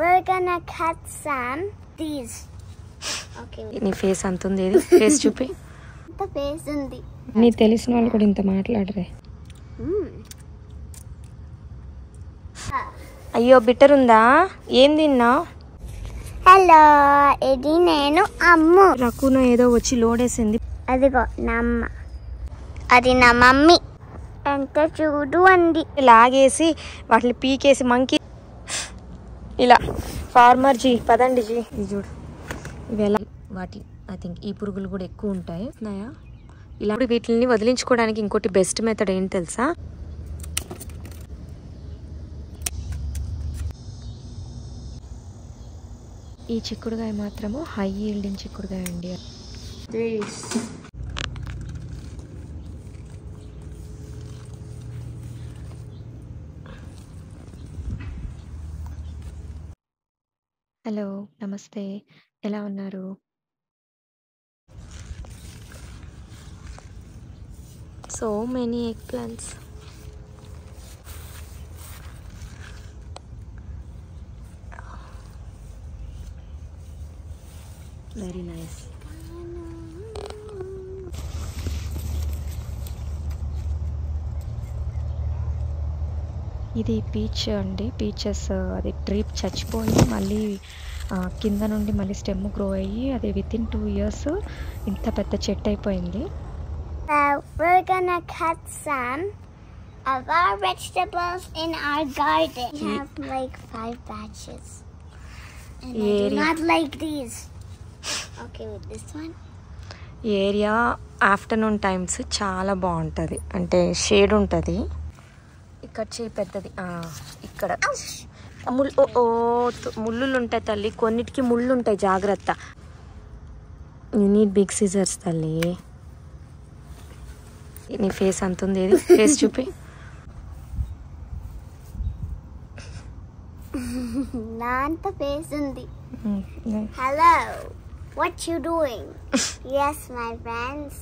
we're gonna cut some these. Okay. నీ face అంత ఉంది, ఏది ఫేస్ చూపి. ఇంత ఫేస్ ఉంది. నీ తెలిసిన వాళ్ళు కూడా ఇంత మాట్లాడరే. అయ్యో బిట్టర్ ఉందా? ఏం తిన్నావు? హలో, ఇది నేను అమ్ము. రకున ఏదో వచ్చి లోడేసింది. అదిగో నా అమ్మ, అది నా మమ్మీ. ఎంత చూడు అంది. లాగేసి వాటిని పీకేసి మంకి ఇలా. ఫార్మర్ జీ పదండి జీ. ఇది చూడు ఇవి ఎలా వాటి ఐ థింక్ ఈ పురుగులు కూడా ఎక్కువ ఉంటాయి ఇలా. వీటిని వదిలించుకోవడానికి ఇంకోటి బెస్ట్ మెథడ్ ఏంటి తెలుసా? ఈ చిక్కుడుగాయ మాత్రము హై ఈల్డింగ్ చిక్కుడుగాయ అండి. హలో, నమస్తే, ఎలా ఉన్నారు? So many egg plants. Very nice. ఇది పీచ్ అండి. పీచెస్ అది డ్రిప్ చచ్చిపోయి మళ్ళీ కింద నుండి మళ్ళీ స్టెమ్ గ్రో అయ్యి అది వితిన్ 2 years ఇంత పెద్ద చెట్టు అయిపోయింది. We're gonna cut some of our vegetables in our garden. We have like 5 batches. And I do not like these. Okay, with this one. ఈ ఏరియా ఆఫ్టర్నూన్ టైమ్స్ చాలా బాగుంటుంది, అంటే షేడ్ ఉంటుంది. ఇక్కడ చేయి పెద్దది, ఇక్కడ ముళ్ళులు ఉంటాయి తల్లి, కొన్నిటికి ముళ్ళు ఉంటాయి, జాగ్రత్త. యూ నీడ్ బిగ్ సిజర్స్ తల్లి. నీ ఫేస్ అంత ఉంది, ఏది ఫేస్ చూపి. నా అంత ఫేస్ ఉంది. Hello, what you doing? Yes, my friends,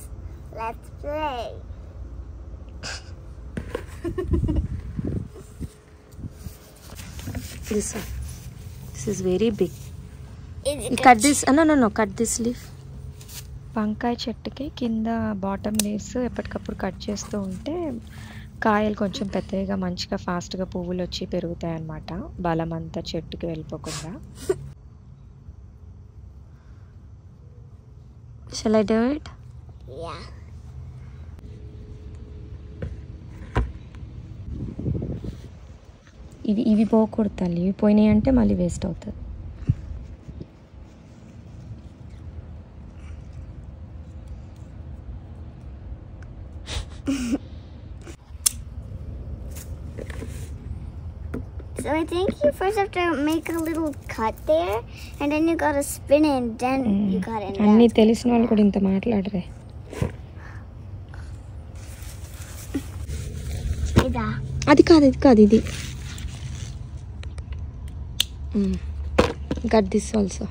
let's play. This is very big. Cut this. No, cut this leaf. వంకాయ చెట్టుకి కింద బాటమ్ లీవ్స్ ఎప్పటికప్పుడు కట్ చేస్తూ ఉంటే కాయలు కొంచెం పెద్దగా మంచిగా ఫాస్ట్గా పువ్వులు వచ్చి పెరుగుతాయి అన్నమాట, బలం అంతా చెట్టుకి వెళ్ళిపోకుండా. Shall I do it? Yeah. ఇవి పోకూడదు తల్లి, ఇవి పోయినాయి అంటే మళ్ళీ వేస్ట్ అవుతుంది. So I think you first have to make a little cut there, and then you gotta spin it, and then you got it. అన్నీ తెలిసిన వాళ్ళు కూడా ఇంత మాట్లాడరే. అది కాదు ఇది. Cut this also.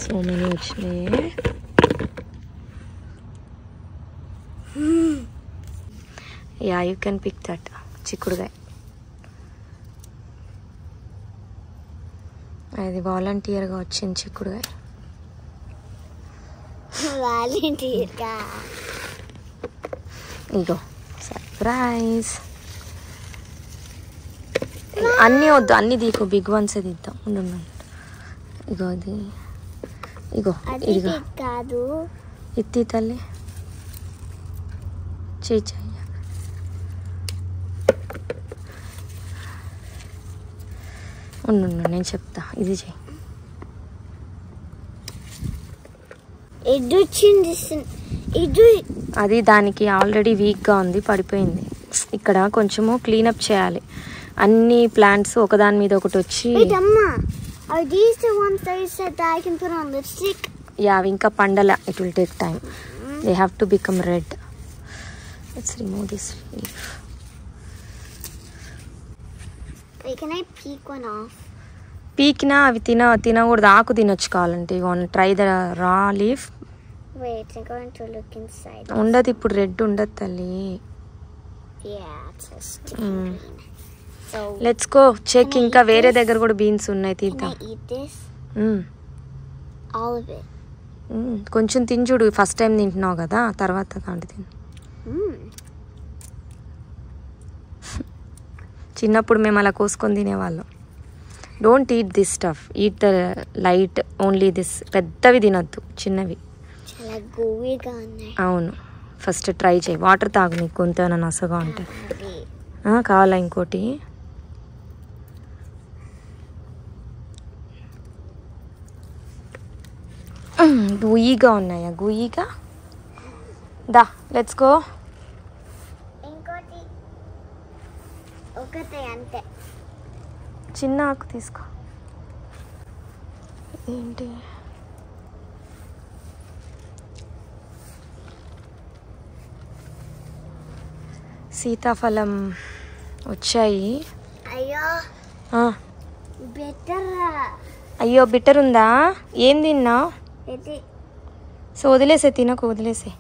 So many వచ్చినాయి. Yeah, you can pick that చిక్కుడుగాయ. అది వాలంటీర్గా వచ్చింది చిక్కుడుగాయ. వాలంటీర్గా ఇగో సర్ప్రైజ్. అన్నీ వద్దు, అన్నీ దీకో, బిగ్ వన్స్ తీద్దాం. ఉండు. ఇగో అది, ఇగో ఇదిగో కాదు, ఎత్తి తల్లి చెయ్యి. ఉండు నేను చెప్తా, ఇది చెయ్యి. అది దానికి ఆల్రెడీ వీక్గా ఉంది, పడిపోయింది. ఇక్కడ కొంచెము క్లీనప్ చేయాలి. అన్ని ప్లాంట్స్ ఒకదాని మీద ఒకటి వచ్చి. అవి ఇంకా పండల, it will take time. They have to become red. Let's remove this leaf. పీకినా అవి తినకూడదు, ఆకు తినొచ్చు కావాలంటే. You want try the raw leaf. Wait, I'm going to look inside. ఉండదు ఇప్పుడు, రెడ్ ఉండదు తల్లి. Yeah, it's a sticky green. So let's go check. ఇంకా వేరే దగ్గర కూడా బీన్స్ ఉన్నాయి, can తీద్దాం. I eat this? All of it. కొంచెం తిని చూడు, ఫస్ట్ టైం తింటున్నావు కదా, తర్వాత కాంటి తిను. చిన్నప్పుడు మేము అలా కోసుకొని తినేవాళ్ళం. Don't eat this stuff, eat the light only this. పెద్దవి తినొద్దు, చిన్నవి. చాలా గోవిగా ఉన్నాయి. అవును, ఫస్ట్ ట్రై చేయి. వాటర్ తాగు, నీకు గొంతు ఏమైనా నసగా ఉంటాయి. కావాలా ఇంకోటి? గుయ్యిగా ఉన్నాయా? గుయ్యిగా దా, లెట్స్ గో. ఇంకోటి ఒకటే అంతే. చిన్న ఆకు తీసుకో. ఏంటి? సీతాఫలం వచ్చాయి. అయ్యో బెటర్. అయ్యో బిటర్ ఉందా? ఏం తిన్నావు? ఇది సో వదిలేసే, తినకు, వదిలేసే.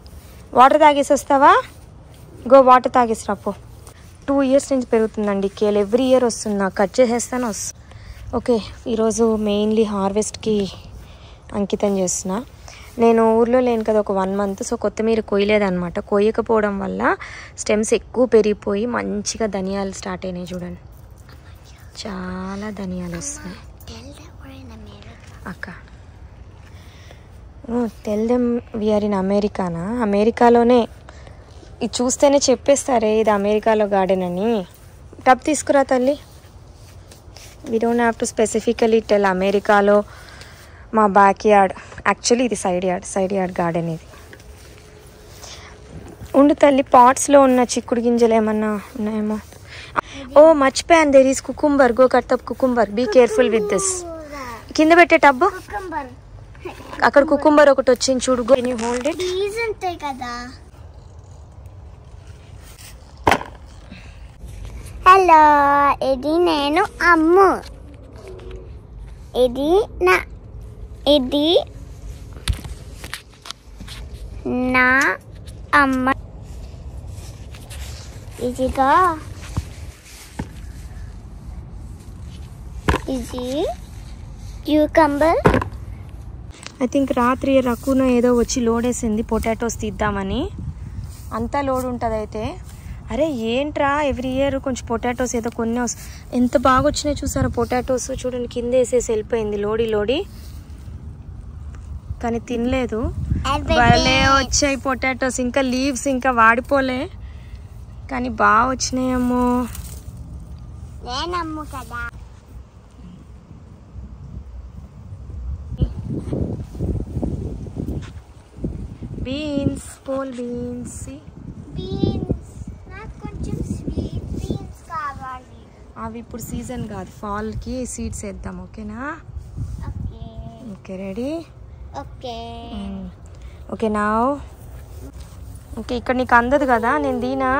వాటర్ తాగేసి వస్తావా? గో వాటర్ తాగేసి రాపో. 2 years నుంచి పెరుగుతుందండి కేల్. ఎవ్రీ ఇయర్ వస్తుంది, నాకు కట్ చేసేస్తాను ఓకే. ఈరోజు మెయిన్లీ హార్వెస్ట్కి అంకితం చేస్తున్నా. నేను ఊర్లో లేను కదా ఒక 1 month. సో కొత్తిమీర కొయ్యలేదన్నమాట. కొయ్యకపోవడం వల్ల స్టెమ్స్ ఎక్కువ పెరిగిపోయి మంచిగా ధనియాలు స్టార్ట్ అయినాయి. చూడండి, చాలా ధనియాలు వస్తున్నాయి. అక్క టెల్ దెమ్ వీఆర్ ఇన్ అమెరికానా? అమెరికాలోనే. ఇది చూస్తేనే చెప్పేస్తారే ఇది అమెరికాలో గార్డెన్ అని. టబ్ తీసుకురా తల్లి. We don't have to specifically tell అమెరికాలో మా బ్యాక్ యార్డ్. యాక్చువల్లీ ఇది సైడ్ యార్డ్ గార్డెన్ ఇది. ఉండు తల్లి, పాట్స్లో ఉన్న చిక్కుడు గింజలు ఏమన్నా ఉన్నాయేమో. ఓ మర్చిపోయాను, there is cucumber. Go cut up cucumber. Be careful with this. కింద పెట్టే టబ్బు. అక్కడ కుకుంబర్ ఒకటి వచ్చింది చూడు. Go can you hold it? Please ఉంటాయి కదా. హలో, ఇది నేను అమ్ము. ఇది నా అమ్మ. ఇదిగా ఇది క్యూకంబర్. ఐ థింక్ రాత్రి రకున ఏదో వచ్చి లోడ్ వేసింది పొటాటోస్ తీద్దామని. అంతా లోడ్ ఉంటుంది అయితే. అరే ఏంట్రా, ఎవ్రీ ఇయర్ కొంచెం పొటాటోస్ ఏదో కొన్ని ఎంత బాగా వచ్చినాయి చూసారా పొటాటోస్. చూడండి, కింద వేసేసి వెళ్ళిపోయింది లోడి. కానీ తినలేదు. భలే వచ్చాయి పొటాటోస్. ఇంకా లీవ్స్ ఇంకా వాడిపోలే, కానీ బాగా వచ్చినాయేమో. నేనమ్ము కదా. Beans, pole beans. నాకు కొంచెం స్వీట్ బీన్స్ కావాలి. అవి ఇప్పుడు సీజన్ కాదు, ఫాల్కి సీడ్స్ వేద్దాం. ఓకేనా? Okay ready. ఓకే నా ఓకే. ఇక్కడ నీకు అందదు కదా, నేను దీనా.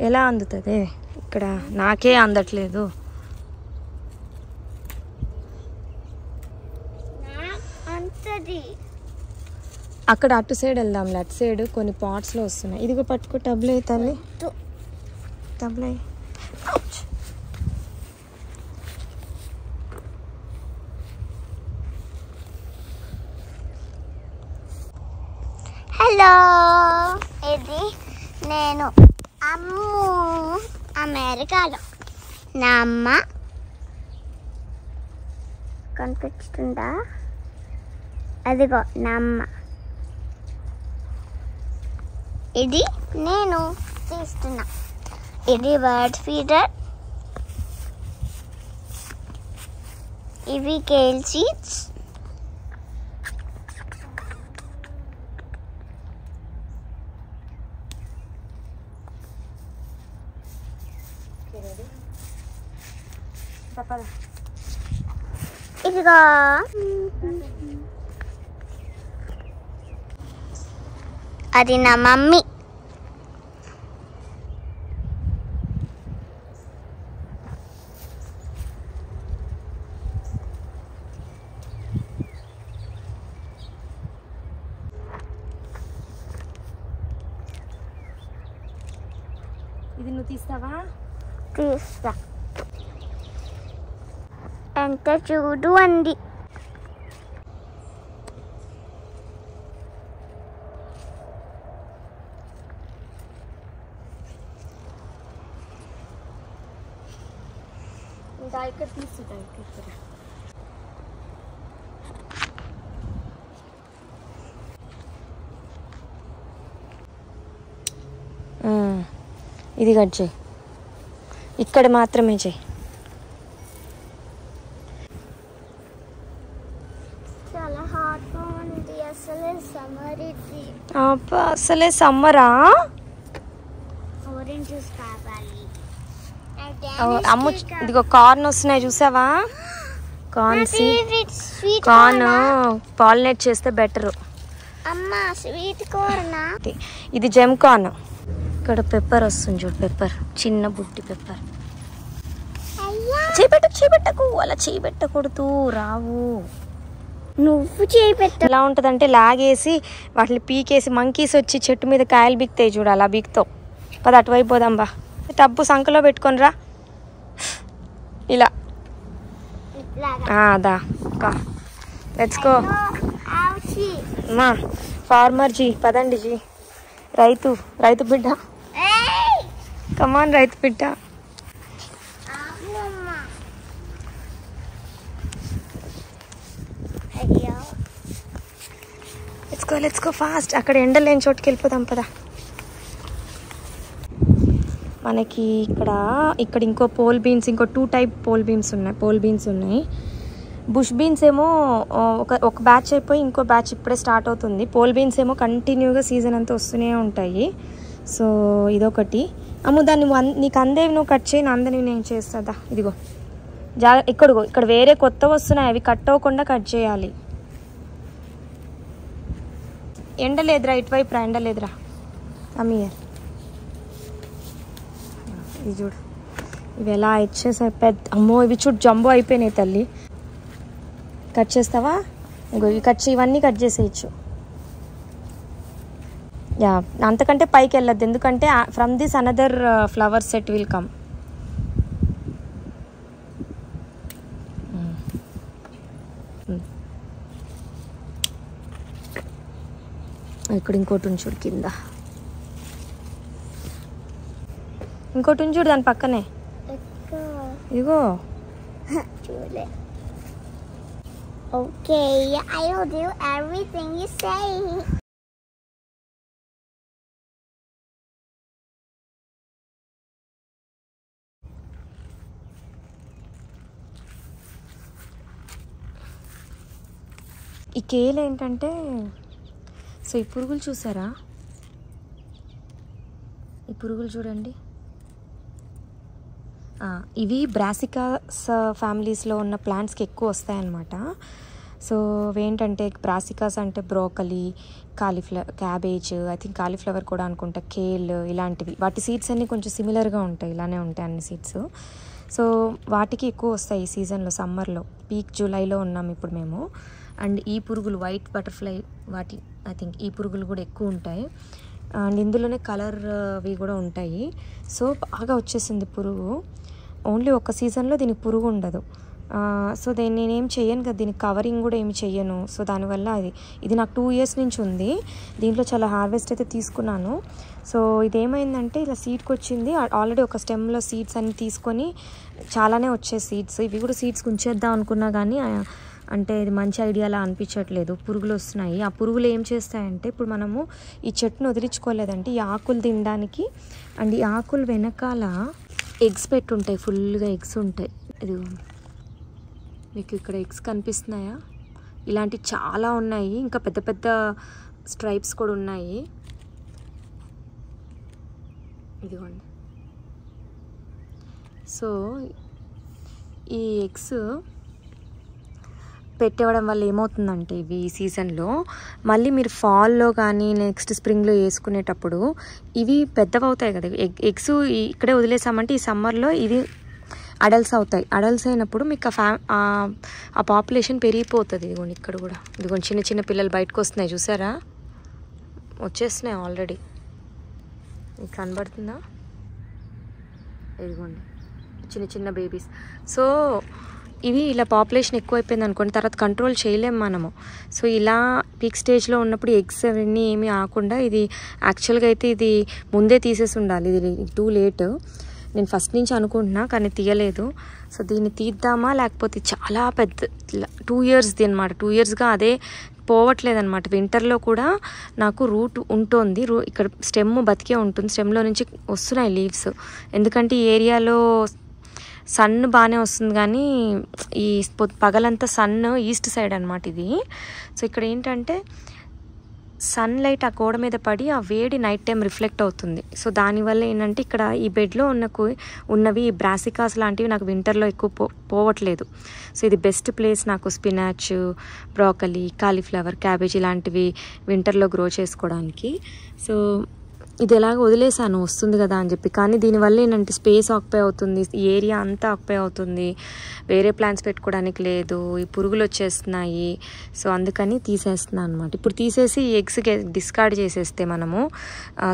ఎలా అందుతుంది? ఇక్కడ నాకే అందట్లేదు. అక్కడ అటు సైడ్ వెళ్దాం, అటు సైడ్ కొన్ని పాట్స్లో వస్తున్నాయి. ఇదిగో పట్టుకో, టబ్లో తల్లి, టబ్లో. హలో, ఇది నేను అమ్ము అమెరికాలో. నా అమ్మ కనిపిస్తుందా? అదిగో నా అమ్మ. ఇది నేను తీస్తున్నా. ఇది బర్డ్ ఫీడర్. ఇవి కేల్ సీడ్స్. ఇదిగో అది నా మమ్మీ. తీస్తావా? తీస్తా. ఎంత చూడు అంది. ఇంకా ఇక్కడ తీసుకుంటా. ఇక్కడ ఇది కట్ చేయి. ఇక్కడ మాత్రమే చేయి. చాలా హాట్గా ఉంది. అసలే సమ్మర్ ఇది. అసలే సమ్మరా? ఆరెంజ్ జ్యూస్ కావాలి. అమ్ము ఇదిగో కార్న్ వస్తున్నాయి చూసావా? కార్న్ పాలినేట్ చేస్తే బెటర్. అమ్మా స్వీట్ కార్న్. ఇది జెమ్ కార్న్. ఇక్కడ పెప్పర్ వస్తుంది చూడు. పెప్పర్, చిన్న బుట్టి పెప్పర్. చేపెట్టకు, అలా చేయబెట్టకూడదు, రావు. నువ్వు చేయబెట్ట. ఎలా ఉంటుందంటే లాగేసి వాటిని పీకేసి మంకీస్ వచ్చి చెట్టు మీద కాయలు బీక్తాయి చూడు, అలా బీక్తావు. పద అటువైపు పోదాం బా. టబ్బు సంకలో పెట్టుకొని రా. ఇలా దా లెట్స్ గో. మా ఫార్మర్ జీ, పదండి జీ. రైతు బిడ్డ. కమాన్ రైతు బిడ్డ. Let's go fast. అక్కడ ఎండ లేని చోటుకి వెళ్ళిపోదాం పదా. మనకి ఇక్కడ ఇంకో పోల్ బీన్స్, ఇంకో 2 టైప్ పోల్ బీన్స్ ఉన్నాయి. బుష్ బీన్స్ ఏమో ఒక బ్యాచ్ అయిపోయి ఇంకో బ్యాచ్ ఇప్పుడే స్టార్ట్ అవుతుంది. పోల్ బీన్స్ ఏమో కంటిన్యూగా సీజన్ అంతా వస్తూనే ఉంటాయి. సో ఇదొకటి. అమ్ము దాన్ని నీకు అందేవి నువ్వు కట్ చేయి, అందనివి నేను చేస్తుందా. ఇదిగో ఇక్కడ వేరే కొత్త వస్తున్నాయి, అవి కట్ అవ్వకుండా కట్ చేయాలి. ఎండలేదురా, ఇటువైపు రా. ఎండలేదురా అమ్మీయర్. ఇది చూడు, ఇవి ఎలా ఇచ్చేసాయి పెద్ద. అమ్మో ఇవి చూడు జంబో అయిపోయినాయి తల్లి. కట్ చేస్తావా? ఇంకో ఇవి ఇవన్నీ కట్ చేసేయచ్చు. యా, అంతకంటే పైకి వెళ్ళొద్దు, ఎందుకంటే from this another flower set will come. ఇక్కడ ఇంకోటి ఉంచుడు, కింద ఇంకోటి ఉంచుడు, దాని పక్కనే. ఇదిగో చూడలే. Okay, I will do everything you say. ఈ కేలు ఏంటంటే, సో ఈ పురుగులు చూసారా? ఈ పురుగులు చూడండి. ఇవి బ్రాసికాస్ ఫ్యామిలీస్లో ఉన్న ప్లాంట్స్కి ఎక్కువ వస్తాయన్నమాట. సో ఏంటంటే బ్రాసికాస్ అంటే broccoli, cabbage, I think cauliflower కూడా అనుకుంటా, కేల్, ఇలాంటివి. వాటి సీడ్స్ అన్నీ కొంచెం సిమిలర్గా ఉంటాయి, ఇలానే ఉంటాయి అన్ని సీడ్స్. సో వాటికి ఎక్కువ వస్తాయి ఈ సీజన్లో, సమ్మర్లో. పీక్ జూలైలో ఉన్నాం ఇప్పుడు మేము. అండ్ ఈ పురుగులు వైట్ బటర్ఫ్లై, వాటి ఐ థింక్ ఈ పురుగులు కూడా ఎక్కువ ఉంటాయి. అండ్ ఇందులోనే కలర్వి కూడా ఉంటాయి. సో బాగా వచ్చేసింది పురుగు. ఓన్లీ ఒక సీజన్లో దీనికి పురుగు ఉండదు. సో నేనేం చెయ్యను కదా, దీనికి కవరింగ్ కూడా ఏమి చెయ్యను. సో దానివల్ల ఇది నాకు 2 years నుంచి ఉంది. దీంట్లో చాలా హార్వెస్ట్ అయితే తీసుకున్నాను. సో ఇదేమైందంటే ఇలా సీడ్కి వచ్చింది. ఆల్రెడీ ఒక స్టెమ్లో సీడ్స్ అన్ని తీసుకొని చాలానే వచ్చే సీడ్స్. ఇవి కూడా సీడ్స్కి ఉంచేద్దాం అనుకున్నా కానీ అంటే ఇది మంచి ఐడియాలా అనిపించట్లేదు. పురుగులు వస్తున్నాయి. ఆ పురుగులు ఏం చేస్తాయంటే, ఇప్పుడు మనము ఈ చెట్టును వదిలించుకోలేదంటే ఈ ఆకులు తినడానికి, అండ్ ఈ ఆకులు వెనకాల ఎగ్స్ పెట్టుంటాయి, ఫుల్గా ఎగ్స్ ఉంటాయి. ఇది మీకు ఇక్కడ ఎగ్స్ కనిపిస్తున్నాయా? ఇలాంటివి చాలా ఉన్నాయి. ఇంకా పెద్ద పెద్ద స్ట్రైప్స్ కూడా ఉన్నాయి. ఇదిగోండి. సో ఈ ఎగ్స్ పెట్టేవడం వల్ల ఏమవుతుందంటే, ఇవి ఈ సీజన్లో మళ్ళీ మీరు ఫాల్లో కానీ నెక్స్ట్ స్ప్రింగ్లో వేసుకునేటప్పుడు ఇవి పెద్దవి అవుతాయి కదా. ఎగ్స్ ఇక్కడే వదిలేసామంటే ఈ సమ్మర్లో ఇది అడల్ట్స్ అవుతాయి. అడల్ట్స్ అయినప్పుడు మీకు ఆ పాపులేషన్ పెరిగిపోతుంది. ఇదిగోండి ఇక్కడ కూడా, ఇదిగోండి చిన్న చిన్న పిల్లలు బయటకు వస్తున్నాయి చూసారా? వచ్చేస్తున్నాయి ఆల్రెడీ. మీకు కనబడుతుందా? ఇదిగోండి చిన్న చిన్న బేబీస్. సో ఇవి ఇలా పాపులేషన్ ఎక్కువైపోయింది అనుకోండి, తర్వాత కంట్రోల్ చేయలేము మనము. సో ఇలా పీక్ స్టేజ్లో ఉన్నప్పుడు ఎగ్స్ అవన్నీ ఏమీ ఆకుండా, ఇది యాక్చువల్గా అయితే ఇది ముందే తీసేసి ఉండాలి, ఇది టూ లేట్. నేను ఫస్ట్ నుంచి అనుకుంటున్నా కానీ తీయలేదు. సో దీన్ని తీద్దామా లేకపోతే చాలా పెద్ద 2 ఇయర్స్ది అనమాట. 2 ఇయర్స్గా అదే పోవట్లేదనమాట. వింటర్లో కూడా నాకు రూట్ ఉంటుంది, ఇక్కడ స్టెమ్ బతికే ఉంటుంది, స్టెమ్లో నుంచి వస్తున్నాయి లీవ్స్. ఎందుకంటే ఈ ఏరియాలో సన్ బాగానే వస్తుంది కానీ ఈ పగలంతా సన్ ఈస్ట్ సైడ్ అనమాట ఇది. సో ఇక్కడ ఏంటంటే సన్లైట్ ఆ గోడ మీద పడి ఆ వేడి నైట్ టైం రిఫ్లెక్ట్ అవుతుంది. సో దానివల్ల ఏంటంటే ఇక్కడ ఈ బెడ్లో ఉన్నవి బ్రాసికాస్ లాంటివి నాకు వింటర్లో ఎక్కువ పోవట్లేదు. సో ఇది బెస్ట్ ప్లేస్ నాకు స్పినాచ్, బ్రోకలీ, కాలీఫ్లవర్, క్యాబేజీ ఇలాంటివి వింటర్లో గ్రో చేసుకోవడానికి. సో ఇది ఎలాగ వదిలేసాను వస్తుంది కదా అని చెప్పి, కానీ దీనివల్ల ఏంటంటే స్పేస్ ఆక్యుపై అవుతుంది, ఏరియా అంతా ఆక్యుపై అవుతుంది, వేరే ప్లాంట్స్ పెట్టుకోవడానికి లేదు, ఈ పురుగులు వచ్చేస్తున్నాయి. సో అందుకని తీసేస్తున్నాను అనమాట. ఇప్పుడు తీసేసి ఎగ్స్ డిస్కార్డ్ చేసేస్తే మనము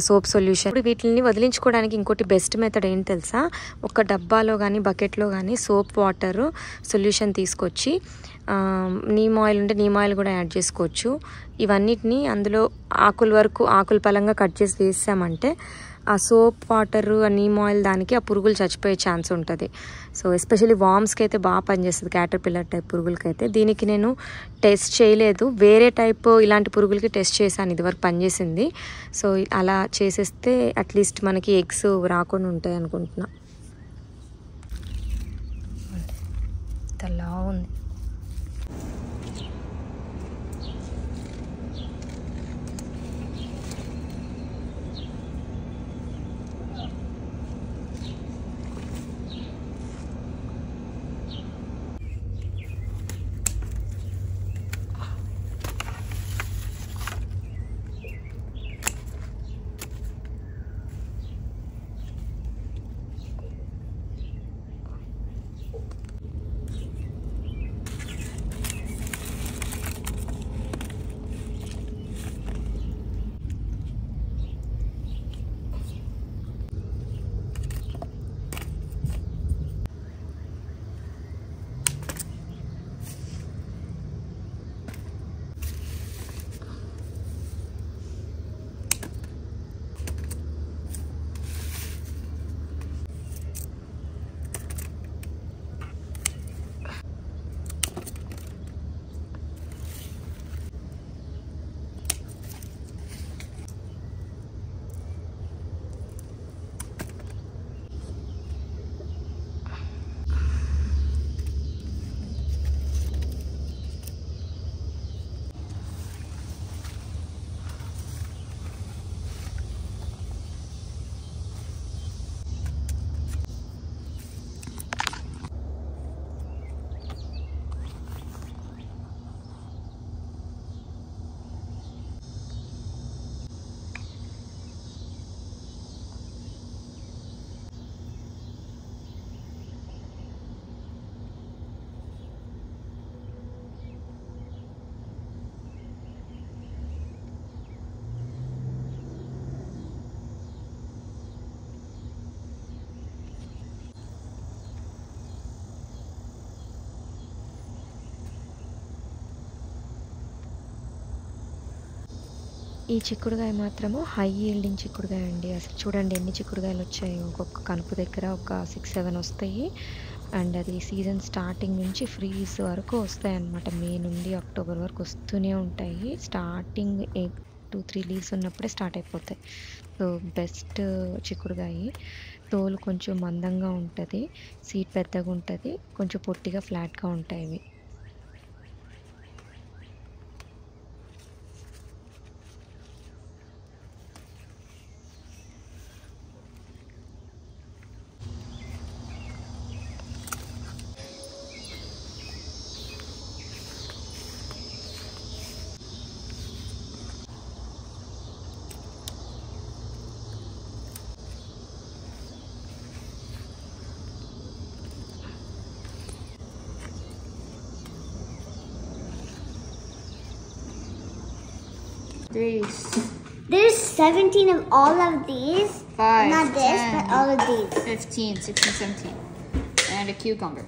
సోప్ సొల్యూషన్. ఇప్పుడు వీటిని వదిలించుకోవడానికి ఇంకోటి బెస్ట్ మెథడ్ ఏంటి తెలుసా, ఒక డబ్బాలో కానీ బకెట్లో కానీ సోప్ వాటర్ సొల్యూషన్ తీసుకొచ్చి నీమ్ ఆయిల్ ఉంటే నీమ్ ఆయిల్ కూడా యాడ్ చేసుకోవచ్చు. ఇవన్నిటిని అందులో ఆకుల పలంగా కట్ చేసి వేసామంటే ఆ సోప్ వాటర్, ఆ నీమ్ ఆయిల్ దానికి ఆ పురుగులు చచ్చిపోయే ఛాన్స్ ఉంటుంది. సో ఎస్పెషల్లీ వామ్స్కి అయితే బాగా పనిచేస్తుంది, క్యాటర్పిల్లర్ టైప్ పురుగులకైతే. దీనికి నేను టెస్ట్ చేయలేదు, వేరే టైప్ ఇలాంటి పురుగులకి టెస్ట్ చేశాను, ఇదివరకు పనిచేసింది. సో అలా చేసేస్తే అట్లీస్ట్ మనకి ఎగ్స్ రాకుండా ఉంటాయి అనుకుంటున్నా. ఇంతలా ఉంది. ఈ చిక్కుడుకాయ మాత్రము హై ఈల్డింగ్ చిక్కుడుకాయ అండి. అసలు చూడండి ఎన్ని చిక్కుడుకాయలు వచ్చాయి, ఒక్కొక్క కనుపు దగ్గర ఒక 6-7 వస్తాయి. అండ్ అది సీజన్ స్టార్టింగ్ నుంచి ఫ్రీజ్ వరకు వస్తాయి అన్నమాట. మే నుండి అక్టోబర్ వరకు వస్తూనే ఉంటాయి. స్టార్టింగ్ 2-3 లీవ్స్ ఉన్నప్పుడే స్టార్ట్ అయిపోతాయి. సో బెస్ట్ చిక్కుడుకాయ. తోలు కొంచెం మందంగా ఉంటుంది, సీడ్ పెద్దగా ఉంటుంది, కొంచెం పొట్టిగా ఫ్లాట్గా ఉంటాయి ఇవి. There's 17 of all of these. 5, Not this, 10, but all of these. 15, 16, 17. And a cucumber.